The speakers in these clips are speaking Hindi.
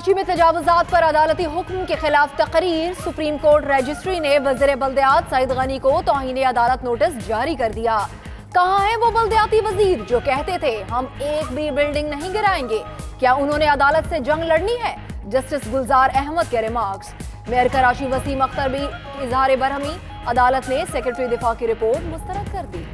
कराची में तजावुजात पर अदालती हुक्म के खिलाफ तकरीर। सुप्रीम कोर्ट रजिस्ट्री ने वज़ीर बल्दियात सईद गनी को तौहीन अदालत नोटिस जारी कर दिया। कहाँ है वो बल्दियाती वजीर जो कहते थे हम एक भी बिल्डिंग नहीं गिराएंगे? क्या उन्होंने अदालत से जंग लड़नी है? जस्टिस गुलजार अहमद के रिमार्क्स। मेयर कराची वसीम अख्तर भी इजहार बरहमी। अदालत ने सेक्रेटरी दिफा की रिपोर्ट मुस्तरद कर दी।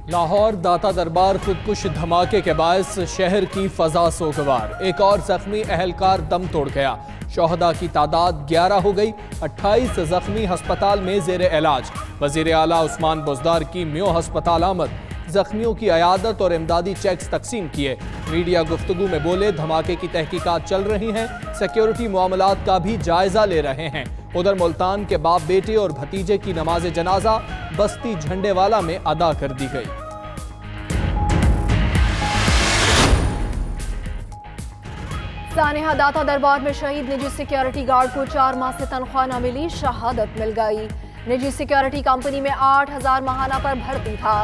लाहौर दाता दरबार खुदकुश धमाके के बायस शहर की फजा सोगवार। एक और जख्मी अहलकार दम तोड़ गया। शोहदा की तादाद 11 हो गई। 28 जख्मी हस्पताल में जेर इलाज। वजीर आला उस्मान बुज़दार की म्यो हस्पताल आमद। जख्मियों की अयादत और इमदादी चेक्स तकसीम किए। मीडिया गुफ्तगू में बोले धमाके की तहकीकात चल रही हैं। सिक्योरिटी मामलात का भी जायजा ले रहे हैं। उधर मुल्तान के बाप बेटे और भतीजे की नमाज जनाजा बस्ती झंडेवाला में अदा कर दी गई। सानेहा दाता दरबार में शहीद निजी सिक्योरिटी गार्ड को 4 माह से तनख्वाह न मिली, शहादत मिल गई। निजी सिक्योरिटी कंपनी में 8,000 माहाना पर भर्ती था।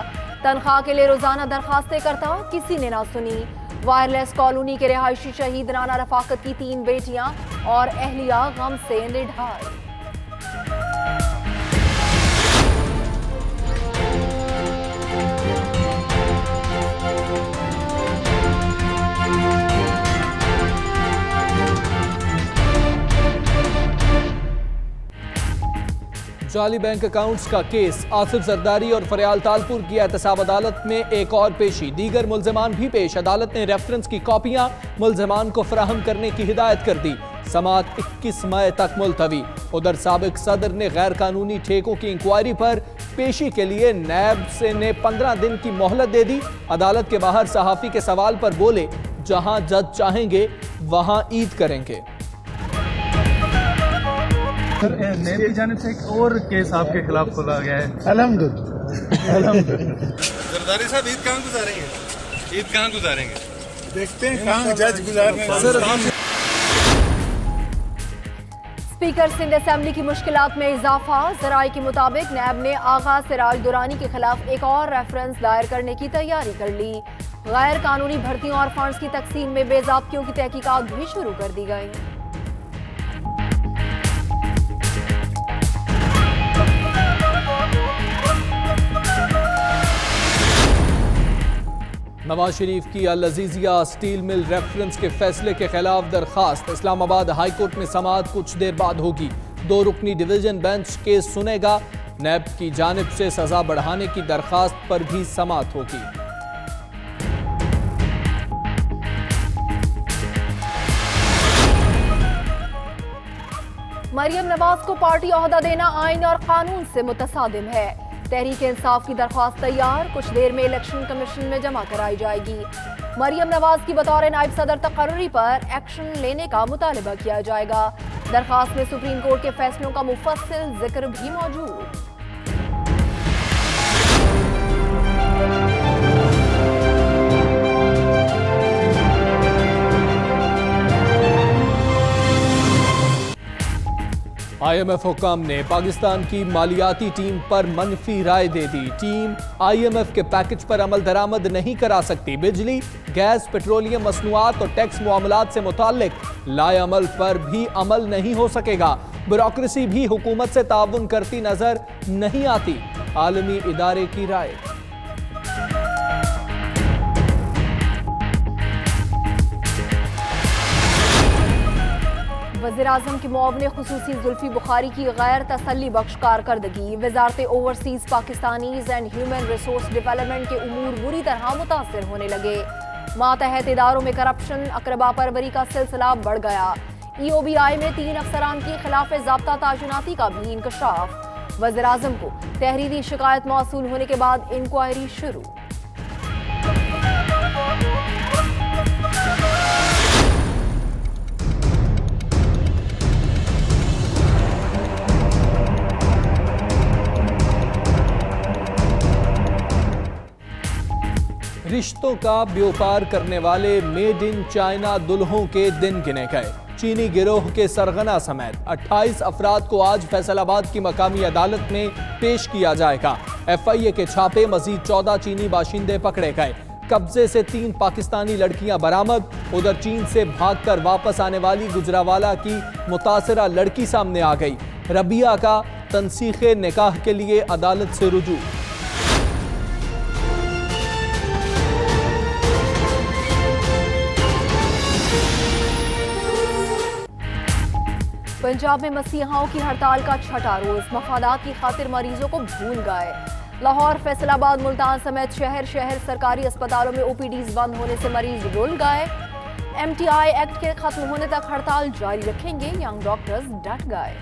तनख्वाह के लिए रोजाना दरखास्तें करता, किसी ने ना सुनी। वायरलेस कॉलोनी के रिहायशी शहीद राना रफाकत की 3 बेटियां और अहलिया गम से निढाल। जाली बैंक अकाउंट्स का केस। आसिफ जरदारी और फरियाल तालपुर की एहतसाब अदालत में एक और पेशी। दीगर मुल्जिमान भी पेश। अदालत ने रेफरेंस की कॉपियां मुल्जिमान को फराहम करने की हिदायत कर दी। समाअत 21 मई तक मुलतवी। उधर साबिक सदर ने गैर कानूनी ठेकों की इंक्वायरी पर पेशी के लिए नैब से ने 15 दिन की मोहलत दे दी। अदालत के बाहर सहाफी के सवाल पर बोले जहां जज चाहेंगे वहां ईद करेंगे। नेब की जानिब से एक और केस आपके खिलाफ खोला गया है। अल्हम्दुलिल्लाह। जरदारी साहब ईद कहाँ गुजारेंगे? ईद कहाँ गुजारेंगे? देखते हैं कहाँ जज गुजारने। स्पीकर सिंध असेंबली की मुश्किलात में इजाफा। जराये के मुताबिक नैब ने आगा सिराज दुरानी के खिलाफ एक और रेफरेंस दायर करने की तैयारी कर ली। गैर कानूनी भर्तियों और फंड्स की तकसीम में बेजाब्तियों की तहकीकात भी शुरू कर दी गई। नवाज शरीफ की अल अजीजिया स्टील मिल रेफरेंस के फैसले के खिलाफ दरखास्त। इस्लामाबाद हाई कोर्ट में समाअत कुछ देर बाद होगी। 2 रुकनी डिवीजन बेंच केस सुनेगा। नैब की जानिब से सजा बढ़ाने की दरखास्त पर भी समाअत होगी। मरियम नवाज को पार्टी ओहदा देना आईन और कानून से मुतसादिम है। तहरीक इंसाफ की दरख्वास्त तैयार, कुछ देर में इलेक्शन कमीशन में जमा कराई जाएगी। मरियम नवाज की बतौर नायब सदर तकर्री पर एक्शन लेने का मुतालबा किया जाएगा। दरख्वास्त में सुप्रीम कोर्ट के फैसलों का मुफस्सिल जिक्र भी मौजूद। IMF हुकाम ने पाकिस्तान की मालियाती टीम पर मनफी राय दे दी। टीम IMF के पैकेज पर अमल दरामद नहीं करा सकती। बिजली, गैस, पेट्रोलियम मसनूआत और टैक्स मामलात से मुताल्लिक लाए अमल पर भी अमल नहीं हो सकेगा। ब्यूरोक्रेसी भी हुकूमत से ताउन करती नजर नहीं आती। आलमी इदारे की राय। वज़ीर-ए-आज़म के मुआविन खुसूसी जुल्फी बुखारी की गैर तसल्ली बख्श कारकर्दगी। वजारत overseas Pakistanis and human resource development के उमूर बुरी तरह मुतासर होने लगे। मातहत इदारों में करप्शन, अकरबा परवरी का सिलसिला बढ़ गया। EOBI में 3 अफसरान की खिलाफ ज़ाब्ता तायुनाती का भी इंकशाफ। वज़ीर-ए-आज़म को तहरीरी शिकायत मौसूल होने के बाद इंक्वायरी शुरू। रिश्तों का व्यापार करने वाले मेड इन चाइना दुल्हों के दिन गिने गए। चीनी गिरोह के सरगना समेत 28 अफराद को आज फैसलाबाद की मकामी अदालत में पेश किया जाएगा। FIA के छापे मजीद 14 चीनी बाशिंदे पकड़े गए। कब्जे से 3 पाकिस्तानी लड़कियां बरामद। उधर चीन से भागकर वापस आने वाली गुजरावाला की मुतासरा लड़की सामने आ गई। रबिया का तनसीखे निकाह के लिए अदालत से रुजू। पंजाब में मसीहाओं की हड़ताल का छठा रोज, मफादात की खातिर मरीजों को भूल गए। लाहौर, फैसलाबाद, मुल्तान समेत शहर सरकारी अस्पतालों में OPDs बंद होने से मरीज रुल गए। MTI एक्ट के खत्म होने तक हड़ताल जारी रखेंगे, यंग डॉक्टर्स डट गए।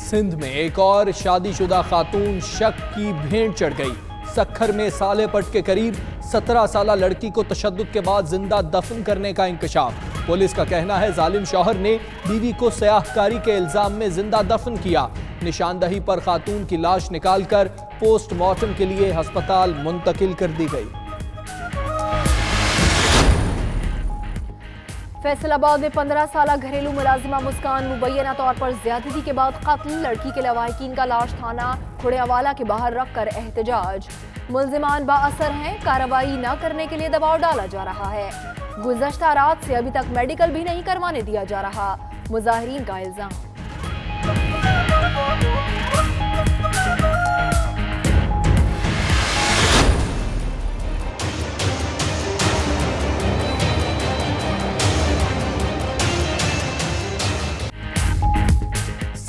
सिंध में एक और शादीशुदा खातून शक की भेंट चढ़ गई। सखर में सालेपट के करीब 17 साला लड़की को तशद्दुद के बाद जिंदा दफन करने का इंकशाफ। पुलिस का कहना है जालिम शौहर ने बीवी को सयाहकारी के इल्जाम में जिंदा दफन किया। निशानदही पर खातून की लाश निकालकर पोस्टमार्टम के लिए अस्पताल मुंतकिल कर दी गई। फैसलाबाद में 15 साला घरेलू मुलाजिमा मुस्कान मुबैना तौर पर ज्यादती के बाद कत्ल। लड़की के लवाहिकीन का लाश थाना खुड़ियावाला के बाहर रखकर एहतजाज। मुल्जिमान बाअसर हैं, कार्रवाई न करने के लिए दबाव डाला जा रहा है। गुज़श्ता रात से अभी तक मेडिकल भी नहीं करवाने दिया जा रहा, मुजाहिरीन का इल्जाम।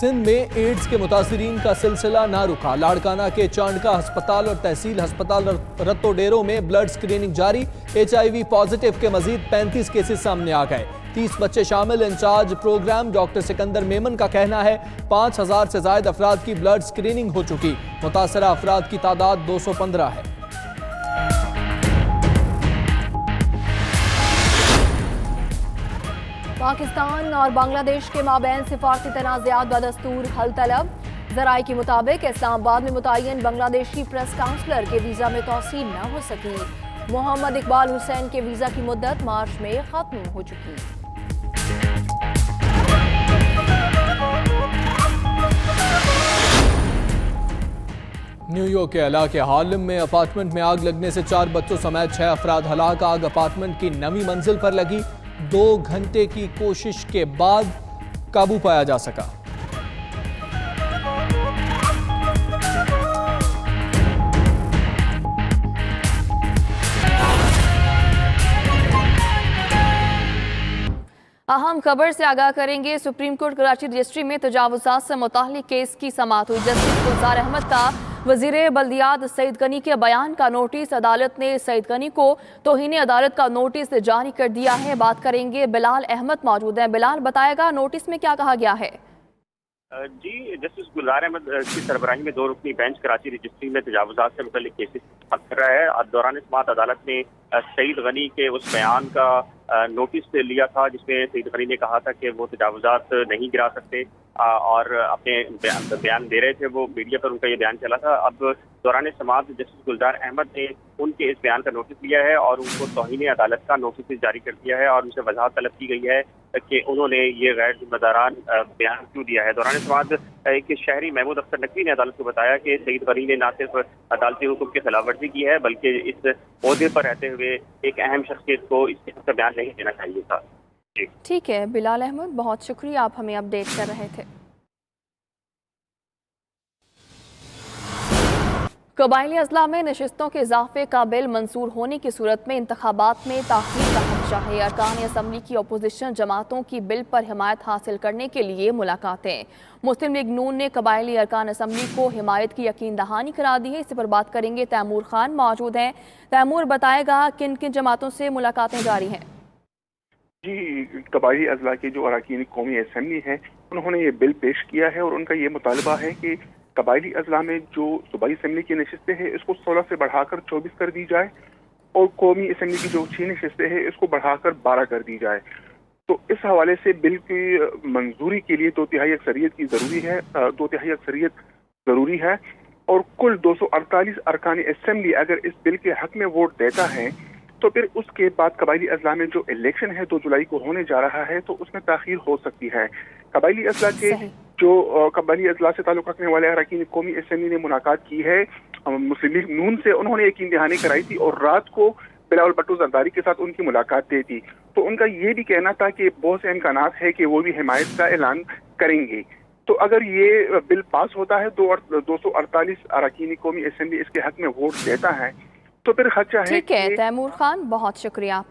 सिंध में एड्स के मुतासिरीन का सिलसिला ना रुका। लाड़काना के चांडका अस्पताल और तहसील अस्पताल रत्तो डेरों में ब्लड स्क्रीनिंग जारी। HIV पॉजिटिव के मजीद 35 केसेस सामने आ गए। 30 बच्चे शामिल। In-charge programme doctor Sikandar Memon का कहना है 5000 से ज्यादा अफराद की ब्लड स्क्रीनिंग हो चुकी। मुतासरा अफराद की तादाद 215 है। पाकिस्तान और बांग्लादेश के माबैन सिफारती तनाज़ात बदस्तूर हल तलब। ज़राए के मुताबिक इस्लामाबाद में मुतय्यन बांग्लादेशी प्रेस काउंसलर के वीज़ा में तौसील न हो सकी। मोहम्मद इकबाल हुसैन के वीज़ा की मुद्दत मार्च में ख़त्म हो चुकी। न्यूयॉर्क के इलाके हार्लेम में अपार्टमेंट में आग लगने से 4 बच्चों समेत 6 अफराद हलाक। आग अपार्टमेंट की 9वीं मंजिल पर लगी। 2 घंटे की कोशिश के बाद काबू पाया जा सका। अहम खबर से आगाह करेंगे। सुप्रीम कोर्ट कराची रजिस्ट्री में तजावुज़ात से मुताल्लिक केस की समाअत हुई। जस्टिस गुलजार अहमद का वज़ीर बल्दियात सईद गनी के बयान का नोटिस, अदालत ने सईद गनी को तौहीन अदालत का नोटिस जारी कर दिया है। बात करेंगे, बिलाल अहमद मौजूद हैं। बिलाल, बताएगा नोटिस में क्या कहा गया है? जी, जस्टिस गुलजार अहमद की सरबराही में 2 रुकनी बेंच कराची रजिस्ट्री में तजावुज़ात से मुताल्लिक केसेस कर रहा है। दौरान समाअत अदालत ने सईद गनी के उस बयान का नोटिस लिया था जिसमें सईद गनी ने कहा था कि वो तजावुज़ात नहीं गिरा सकते और अपने बयान दे रहे थे। वो मीडिया पर उनका ये बयान चला था। अब दौरान समाअत जस्टिस गुलजार अहमद ने उनके इस बयान का नोटिस लिया है और उनको तौहीन अदालत का नोटिस जारी कर दिया है और उनसे वजाहत तलब की गई है कि उन्होंने ये गैर जिम्मेदारान बयान क्यों दिया है। दौरान समाअत एक शहरी महमूद अख्तर नकवी ने अदालत को बताया कि सईद गनी ने न सिर्फ अदालती हुक्म की खिलाफवर्जी की है बल्कि इस ओहदे पर रहते हुए एक अहम शख्सियत को इस किस्म का बयान नहीं देना चाहिए था। ठीक है बिलाल अहमद, बहुत शुक्रिया, आप हमें अपडेट कर रहे थे। कबायली अजला में नशिस्तों के इजाफे का बिल मंजूर होने की सूरत में इंतखाबात में ताख़ीर का खदशा है। अरकान असम्बली की अपोजिशन जमातों की बिल पर हिमायत हासिल करने के लिए मुलाकातें। मुस्लिम लीग नून ने कबायली अरकान असम्बली को हिमायत की यकीन दहानी करा दी है। इसी पर बात करेंगे, तैमूर खान मौजूद हैं। तैमूर, बताएगा किन किन जमातों से मुलाकातें जारी हैं? जी, कबायली अजला के जो अरकान कौमी असम्बली हैं उन्होंने ये बिल पेश किया है और उनका ये मुतालबा है कि कबायली अजला में जो सूबाई असम्बली की नशिस्तें हैं इसको 16 से बढ़ाकर 24 कर दी जाए और कौमी असम्बली की जो 6 नशिस्तें हैं इसको बढ़ाकर 12 कर दी जाए। तो इस हवाले से बिल की मंजूरी के लिए 2/3 अक्सरियत की जरूरी है, 2/3 अक्सरियत जरूरी है। और कुल 248 अरकान असेंबली अगर इस बिल के हक में वोट देता है तो फिर उसके बाद कबायली अजला में जो इलेक्शन है 2 जुलाई को होने जा रहा है तो उसमें ताखीर हो सकती है। कबायली अजला के जो कबायली अजला से ताल्लुक रखने वाले अरकान कौमी असेंबली ने मुलाकात की है मुस्लिम लीग नून से, उन्होंने यकीन दहानी कराई थी और रात को बिलावल भुट्टो जरदारी के साथ उनकी मुलाकात तय थी। तो उनका ये भी कहना था कि बहुत से इम्कानात है कि वो भी हिमायत का ऐलान करेंगे। तो अगर ये बिल पास होता है 248 अरकान कौमी असेंबली इसके हक में वोट देता है तो फिर खर्चा है। ठीक है तैमूर खान, बहुत शुक्रिया आपका।